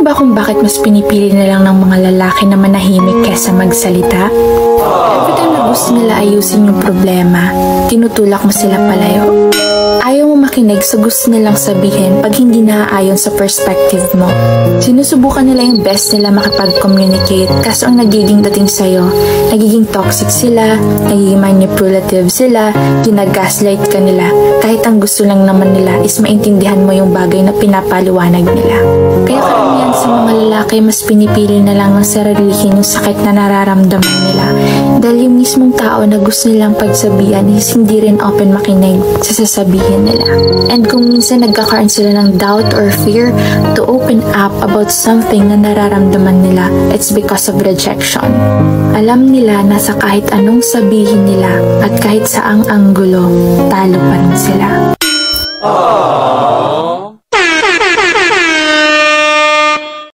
ba kung bakit mas pinipili na lang ng mga lalaki na manahimik kesa magsalita? Every time na gusto nila ayusin yung problema, tinutulak mo sila palayo. Ayaw mo makinig sa gusto nilang sabihin pag hindi naaayon sa perspective mo. Sinusubukan nila yung best nila makipag-communicate, kaso ang nagiging dating sa'yo, nagiging toxic sila, nagiging manipulative sila, ginagaslight ka nila, kahit ang gusto lang naman nila is maintindihan mo yung bagay na pinapaliwanag nila. Kaya karamihan sa mga lalaki mas pinipili na lang ng sarilihin yung sakit na nararamdaman nila, dahil yung mismong tao na gusto nilang pagsabihan is hindi rin open makinig sa sasabihin nila. And kung minsan nagkakaroon sila ng doubt or fear to open up about something na nararamdaman nila, it's because of rejection. Alam nila na sa kahit anong sabihin nila at kahit saang anggulo, talo pa rin sila.